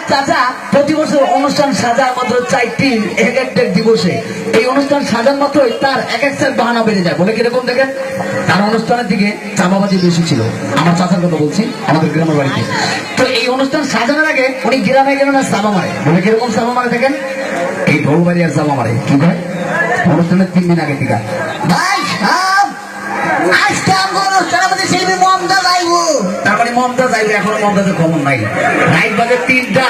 চাচা প্রতি বছর অনুষ্ঠান সাজা মাত্র 4টি এক একটা দিবসে। এই অনুষ্ঠান সাজার মাত্রই তার এক এক সেট বাহানা বেড়ে যায়। বলে কিরকম দেখেন, তার অনুষ্ঠানের দিকে চাপাবাজি বেশি ছিল। আমার চাচার কথা বলছি, আমাদের গ্রামের বাড়িতে। তো এই অনুষ্ঠান সাজানোর আগে উনি গ্রামে গেলেন আর চাপা মারে। বলে কিরকম চাপা মারে দেখেন, এই ঢোল বাড়ি আর চাপা মারে। কি হয় অনুষ্ঠানের 3 দিন আগে থেকে, ভাই আজকে আমার অনুষ্ঠানের মধ্যে শিল্পী মমতাজ আইবো। তার মানে মমতাজ আইবে, এখনো মমতাজের খবর নাই। রাইট বাজে 3টা,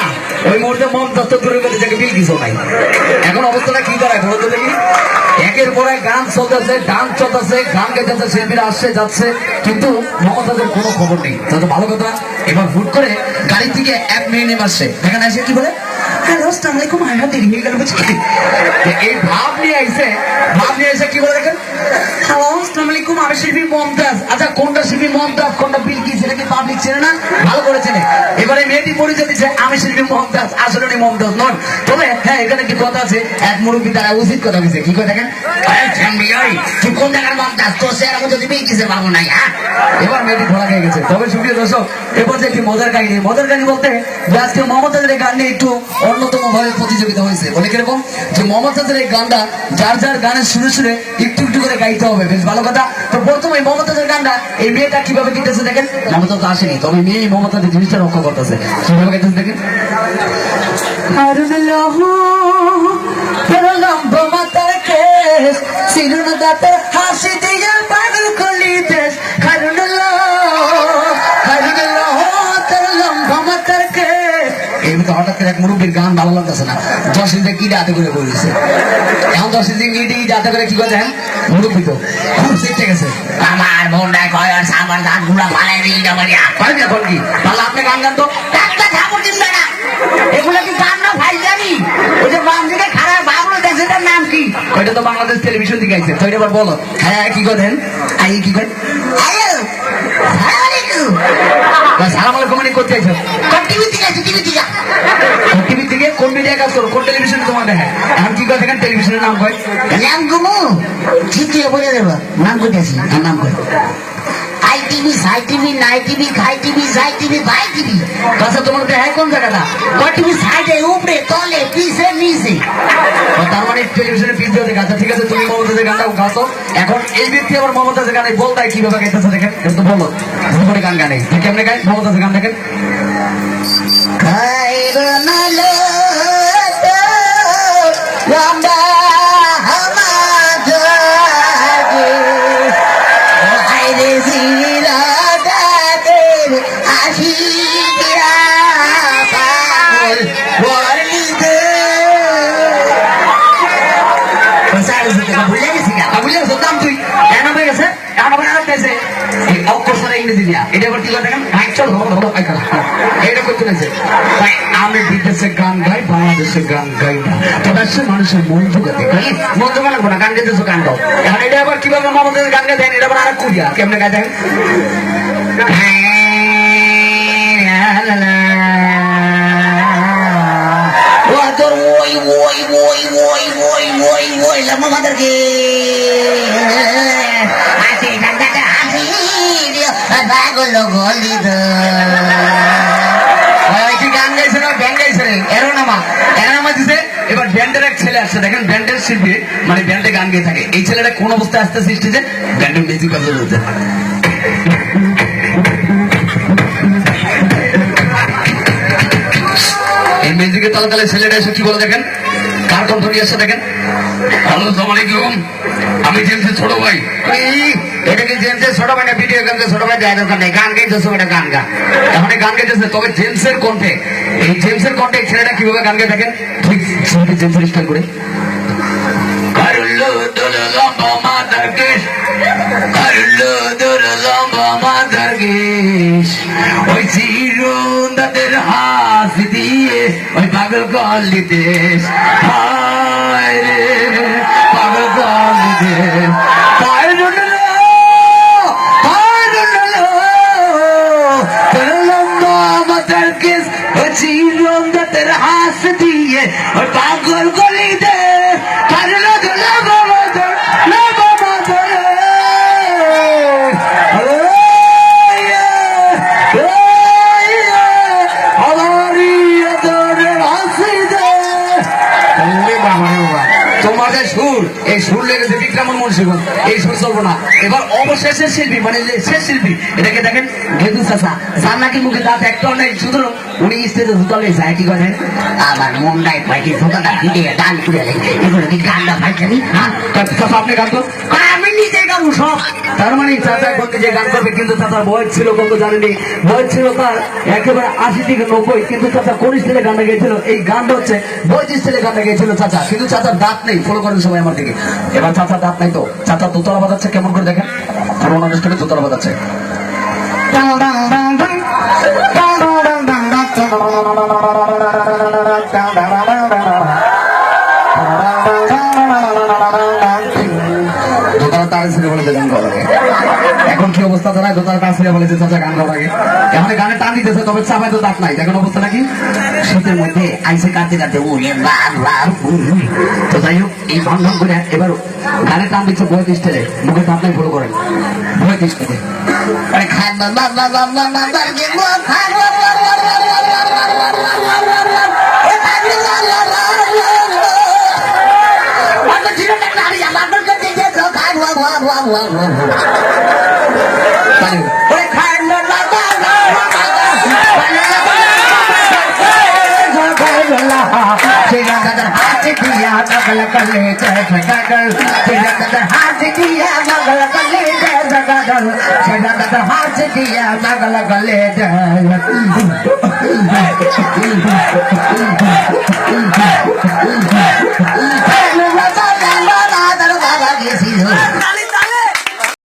ওই মুহূর্তে মমতাজ তো দূরে গেলে যাকে বিল কিছু নাই। এখন অবস্থাটা কি দাঁড়ায় বলো তো দেখি। একের পর এক গান চলতেছে, ডান্স চলতেছে, গান গাইতেছে, শিল্পীরা আসছে যাচ্ছে, কিন্তু মমতাজের কোনো খবর নেই। তাহলে ভালো কথা, এবার হুট করে গাড়ি থেকে 1 মিনিট নেমে আসছে। এখানে এসে কি বলে, হ্যালো আসসালামু আলাইকুম, আয়া দেরি হয়ে গেল বুঝলি। এই ভাব নিয়ে এসে কি বলে দেখেন, হ্যালো আসসালামু আলাইকুম, আমি শিল্পী মমতাজ। আচ্ছা কোনটা শিল্পী মমতাজ, কোনটা বিলকিস, এটা কি পাবলিক চেনে না? ভালো করে চেনে। এবারে মেয়েটি পরিচয় দিচ্ছে, আমি শিল্পী মমতাজ, আসলে উনি মমতাজ নন। তবে হ্যাঁ, এখানে কি কথা আছে, এক মুরব্বী তারা উচিত কথা দিচ্ছে। কি করে দেখেন, তুই কোন জায়গার মমতাজ, তোর সেরকম যদি বিলকিসে পাবো নাই। হ্যাঁ, এবার মেয়েটি ধরা খেয়ে গেছে। তবে সুপ্রিয় দর্শক, এরপর যে একটি মজার কাহিনী বলতে যে আজকে মমতাজের এই গান নিয়ে একটু অন্যতম ভাবে প্রতিযোগিতা হয়েছে। বলে কিরকম, যে মমতাজের এই গানটা যার যার গানের সুরে একটু একটু করে গাইতে হবে। বেশ ভালো কথা। তো প্রথমে মমতাজের গানটা এই মেয়েটা কিভাবে গিতেছে দেখেন। মমতাজ তো আসেনি, তবে মেয়ে মমতাজের জিনিসটা রক্ষা করতেছে। কিভাবে গাইতেছে দেখেন, হাসি দিয়ে পাগল করলি দেশ, হঠাৎ করে এক মুরব্বীর গান ভালো লাগতেছে না, 10 দিন কি রাতে করে বলেছে। এখন 10 দিন গিয়ে যাতে করে কি করে মুরব্বী তো শিখতে গেছে। আমার বোনটাই কয় আমার গান গুলা পালাই দিই না বলিয়া কয় না কোন কি তাহলে আপনি গান গান তো একটা ঠাকুর দিন না, এগুলো কি গান না ভাই জানি। ওই যে বাম দিকে খারাপ বাবুল দেশ, এটার নাম কি? ওইটা তো বাংলাদেশ টেলিভিশন থেকে আইছে। তো এটা এবার বলো, হ্যাঁ কি করেন, আই কি করেন, সালাম আলাইকুম মানে করতে আইছো, টিভি থেকে আইছো, টিভি থেকে কোন মিডিয়া কাজ করো, কোন টেলিভিশনে তোমার দেখে। এখন কি করে দেখেন টেলিভিশনের নাম কয়, নাম গুমু ঠিক বলে দেবো, নাম করতেছি নাম কয় আই টিভি, সাই টিভি, নাই টিভি, খাই টিভি, সাই টিভি, ভাই টিভি। আচ্ছা তোমার দেখায় কোন জায়গাটা, কয় টিভি সাইডে, উপরে, তলে, পিছে, নিচে। তার মানে টেলিভিশনের পিছ দিয়ে দেখা। আচ্ছা ঠিক আছে, তুমি মমতাজের গানটা গাছো। এখন এই ব্যক্তি আবার মমতাজের গানে বলতে কিভাবে গাইতেছে দেখেন, একটু বলো। দুপুরে গান গানে কেমনে গায় মমতাজের গান দেখেন, আমি বিদেশে গান গাই, বাংলাদেশে গান গাই না, তবে সে মানুষের মন জোগাতে গাই। মন জোগানো না, গান গাইতেছো গান গাও। এখন এটা আবার কিভাবে মমতাজের গান গাই দেন, এটা আবার আর কুড়িয়া কেমনে গাই দেন, এবার ব্যান্ডের এক ছেলে আসছে দেখেন, ব্যান্ডের শিল্পী মানে ব্যান্ডে গান গিয়ে থাকে। এই ছেলেটা কোন অবস্থায় আসতে স্টেজে, ব্যান্ডের মিউজিক বাজে রয়েছে। এই মিউজিকের তালে তালে ছেলেটা এসে কি বলে দেখেন, কার কণ্ঠ নিয়ে আসছে দেখেন, হ্যালো আসসালামু আলাইকুম, আমি জেমসের ছোট ভাই। এটা কি জেমসের ছোট ভাই না ভিডিও গেমসের ছোট ভাই? দেয় দরকার নেই, গান গাইতেছে, ওটা গান গা। এখন গান গাইতেছে, তবে জেমসের কণ্ঠে। এই জেমসের কণ্ঠে এই ছেলেটা কিভাবে গান গাই দেখেন, ঠিক জেমসের স্টাইল করে, ওই চিরুন্দাদের হাত দিয়ে ওই পাগল কলি দেশ, পাগল কলি দেশ, চিরুন্দাদের হাত দিয়ে ওই পাগল কলি দেশ, সুর, এই সুর লেগেছে বিক্রমণ মুন্সিগঞ্জ, এই সুর চলবো না। এবার অবশেষের শিল্পী মানে যে শেষ শিল্পী, এটাকে দেখেন ঘেদু চাচা, যার নাকি মুখে দাঁত একটাও নেই, সুতরাং উনি স্টেজে জুতালে যায় কি করেন, আমার মনটাই পাইছে জুতাটা ভিড়ে গান করে এগুলো কি গানটা পাইছেনি? হ্যাঁ চাচা আপনি গান করুন। আমি নিজে গাবো সব। তার মানে চাচা এখন যে গান করবে, কিন্তু চাচার বয়স ছিল কত জানেনি? বয়স ছিল তার একেবারে 80 থেকে 90, কিন্তু চাচা কোন স্টাইলে গানটা গেয়েছিল? এই গানটা হচ্ছে বয়স স্টাইলে গানটা গেয়েছিল চাচা, কিন্তু চাচার দাঁত নেই। ফলো করেন সবাই আমার দিকে। এবার চাচার দাঁত নাই তো চাচা দোতলা বাজাচ্ছে, কেমন করে দেখেন? পুরোনো অনুষ্ঠানে দোতলা বাজাচ্ছে। দোতলা তার ছেড়ে বলেছে গান করার আগে। এখন কি অবস্থা দাঁড়ায়? দোতলা তার ছেড়ে বলেছে চাচা গান করার আগে। এখন গানে টান দিতেছে, তবে চাপায় তো দাঁত নাই। দেখেন অবস্থা নাকি? শীতের মধ্যে আইসে কাটতে কাটতে উড়ে বাবা। তো যাই হোক, এই ভাঙন করে এবার গানে টান দিচ্ছে বয়স স্টেজে, মুখে দাঁত নাই, ফলো করেন বয়স স্টেজে। Hello.